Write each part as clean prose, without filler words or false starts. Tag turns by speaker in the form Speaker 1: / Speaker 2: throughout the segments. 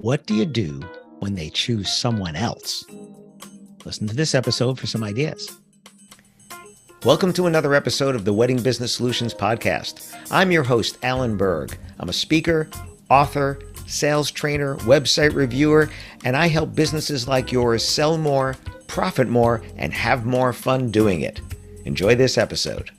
Speaker 1: What do you do when they choose someone else? Listen to this episode for some ideas. Welcome to another episode of the Wedding Business Solutions Podcast. I'm your host, Alan Berg. I'm a speaker, author, sales trainer, website reviewer, and I help businesses like yours sell more, profit more, and have more fun doing it. Enjoy this episode.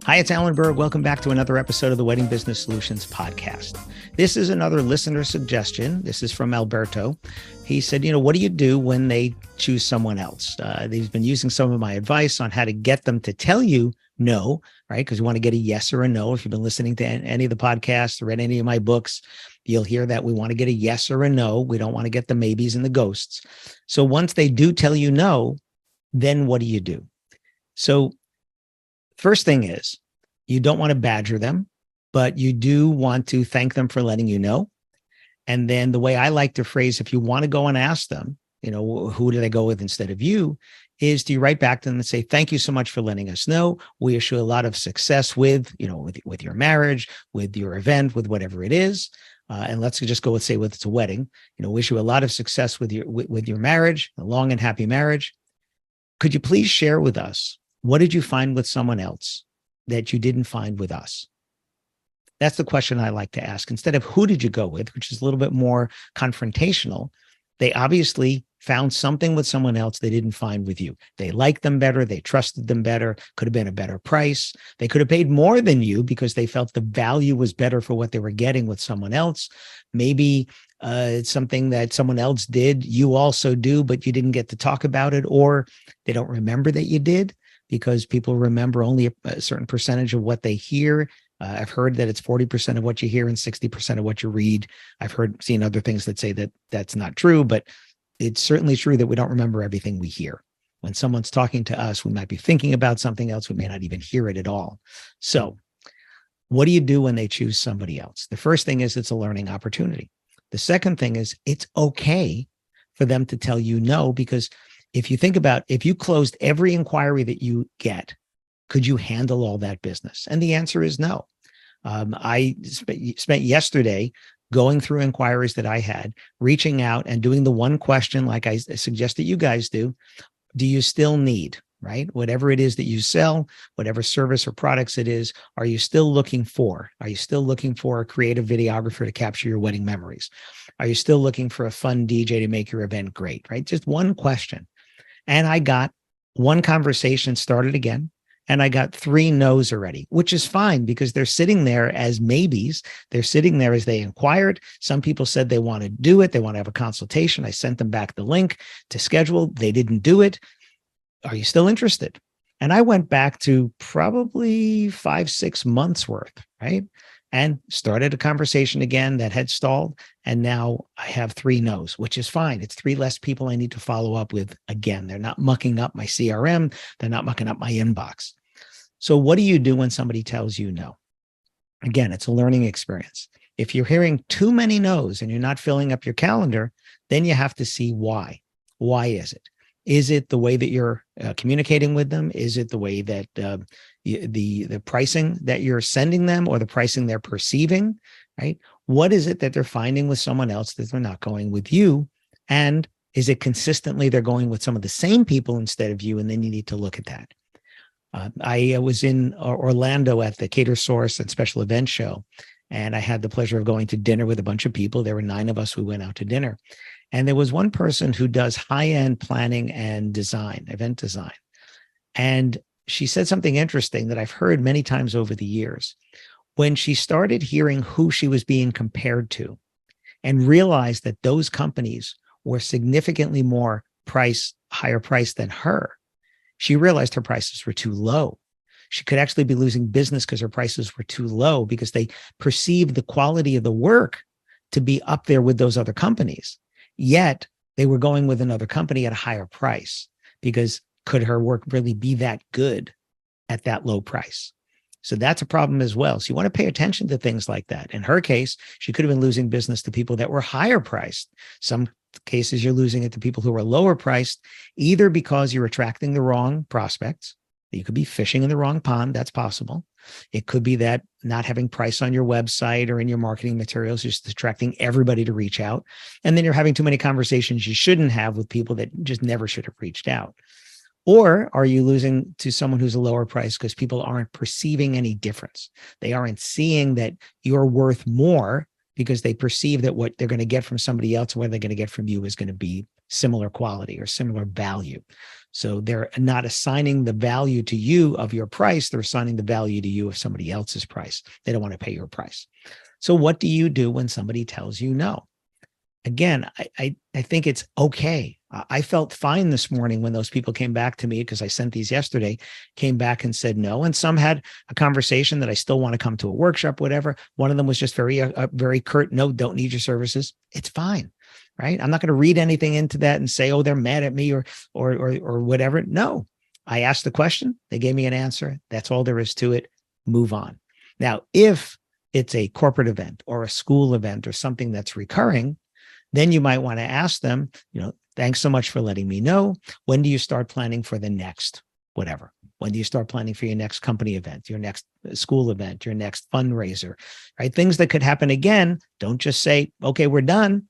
Speaker 1: Hi, it's Alan Berg. Welcome back to another episode of the Wedding Business Solutions Podcast. This is another listener suggestion. This is from Alberto. He said, what do you do when they choose someone else? He's been using some of my advice on how to get them to tell you no, right? Because you want to get a yes or a no. If you've been listening to any of the podcasts or read any of my books, you'll hear that we want to get a yes or a no. We don't want to get the maybes and the ghosts. So once they do tell you no, then what do you do? So first thing is, you don't want to badger them, but you do want to thank them for letting you know. And then the way I like to phrase, if you want to go and ask them, who do they go with instead of you, is to write back to them and say, thank you so much for letting us know. We wish you a lot of success with your marriage, with your event, with whatever it is. And let's just go with say, with it's a wedding, wish you a lot of success with your marriage, a long and happy marriage. Could you please share with us, what did you find with someone else that you didn't find with us? That's the question I like to ask. Instead of who did you go with, which is a little bit more confrontational, they obviously found something with someone else they didn't find with you. They liked them better. They trusted them better. Could have been a better price. They could have paid more than you because they felt the value was better for what they were getting with someone else. Maybe it's something that someone else did, you also do, but you didn't get to talk about it, or they don't remember that you did, because people remember only a certain percentage of what they hear. I've heard that it's 40% of what you hear and 60% of what you read. I've seen other things that say that that's not true, but it's certainly true that we don't remember everything we hear. When someone's talking to us, we might be thinking about something else. We may not even hear it at all. So what do you do when they choose somebody else? The first thing is it's a learning opportunity. The second thing is it's okay for them to tell you no, because if you think about, if you closed every inquiry that you get, could you handle all that business? And the answer is no. I spent yesterday going through inquiries that I had, reaching out and doing the one question, like I suggest that you guys do. Do you still need, right? Whatever it is that you sell, whatever service or products it is, are you still looking for? Are you still looking for a creative videographer to capture your wedding memories? Are you still looking for a fun DJ to make your event great, right? Just one question. And I got one conversation started again, and I got 3 no's already, which is fine because they're sitting there as maybes. They're sitting there as they inquired. Some people said they want to do it. They want to have a consultation. I sent them back the link to schedule. They didn't do it. Are you still interested? And I went back to probably 5-6 months worth, right? And started a conversation again that had stalled. And now I have 3 no's, which is fine. It's 3 less people I need to follow up with again. They're not mucking up my CRM. They're not mucking up my inbox. So what do you do when somebody tells you no? Again, it's a learning experience. If you're hearing too many no's and you're not filling up your calendar, then you have to see why. Why is it? Is it the way that you're communicating with them? Is it the way that the pricing that you're sending them, or the pricing they're perceiving, right? What is it that they're finding with someone else that they're not going with you? And is it consistently they're going with some of the same people instead of you? And then you need to look at that. I was in Orlando at the Catersource and Special Events Show, and I had the pleasure of going to dinner with a bunch of people. There were 9 of us who went out to dinner. And there was one person who does high-end planning and design, event design. And she said something interesting that I've heard many times over the years. When she started hearing who she was being compared to and realized that those companies were significantly higher priced than her, she realized her prices were too low. She could actually be losing business because her prices were too low, because they perceived the quality of the work to be up there with those other companies. Yet they were going with another company at a higher price, because could her work really be that good at that low price? So that's a problem as well. So you want to pay attention to things like that. In her case, she could have been losing business to people that were higher priced. Some cases you're losing it to people who are lower priced, either because you're attracting the wrong prospects, You could be fishing in the wrong pond. That's possible. It could be that not having price on your website or in your marketing materials is distracting everybody to reach out. And then you're having too many conversations you shouldn't have with people that just never should have reached out. Or are you losing to someone who's a lower price because people aren't perceiving any difference? They aren't seeing that you're worth more because they perceive that what they're going to get from somebody else, what they're going to get from you, is going to be similar quality or similar value. So they're not assigning the value to you of your price. They're assigning the value to you of somebody else's price. They don't want to pay your price. So what do you do when somebody tells you no? Again, I think it's okay. I felt fine this morning when those people came back to me, because I sent these yesterday, came back and said no. And some had a conversation that I still want to come to a workshop, whatever. One of them was just very curt, no, don't need your services. It's fine, right? I'm not going to read anything into that and say, oh, they're mad at me or whatever. No, I asked the question. They gave me an answer. That's all there is to it. Move on. Now, if it's a corporate event or a school event or something that's recurring, then you might want to ask them, thanks so much for letting me know. When do you start planning for the next whatever? When do you start planning for your next company event, your next school event, your next fundraiser, right? Things that could happen again. Don't just say, okay, we're done.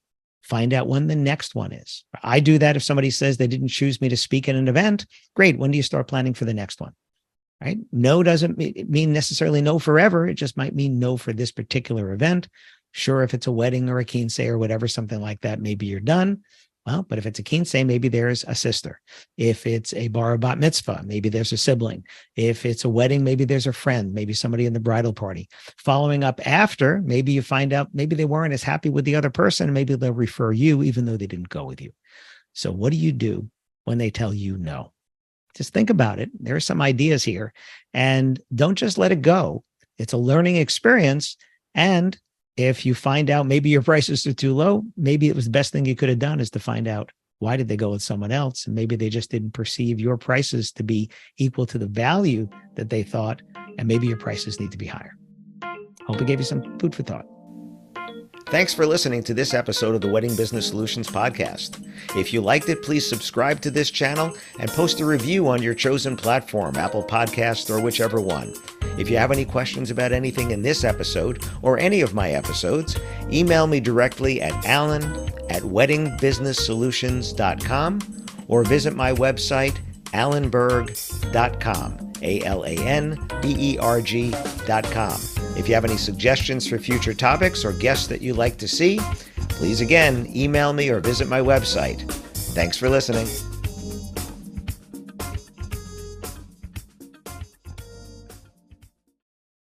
Speaker 1: Find out when the next one is. I do that if somebody says they didn't choose me to speak at an event. Great. When do you start planning for the next one? Right? No doesn't mean necessarily no forever. It just might mean no for this particular event. Sure, if it's a wedding or a kinsey or whatever, something like that, maybe you're done. Well, but if it's a kinsey, maybe there's a sister. If it's a bar or bat mitzvah, maybe there's a sibling. If it's a wedding, maybe there's a friend, maybe somebody in the bridal party. Following up after, maybe you find out maybe they weren't as happy with the other person, and maybe they'll refer you even though they didn't go with you. So what do you do when they tell you no? Just think about it. There are some ideas here, and don't just let it go. It's a learning experience. And if you find out maybe your prices are too low, maybe it was the best thing you could have done is to find out why did they go with someone else? And maybe they just didn't perceive your prices to be equal to the value that they thought. And maybe your prices need to be higher. Hope it gave you some food for thought. Thanks for listening to this episode of the Wedding Business Solutions podcast. If you liked it, please subscribe to this channel and post a review on your chosen platform, Apple Podcasts or whichever one. If you have any questions about anything in this episode or any of my episodes, email me directly at alan@weddingbusinesssolutions.com or visit my website, alanberg.com, alanberg.com. If you have any suggestions for future topics or guests that you'd like to see, please again, email me or visit my website. Thanks for listening.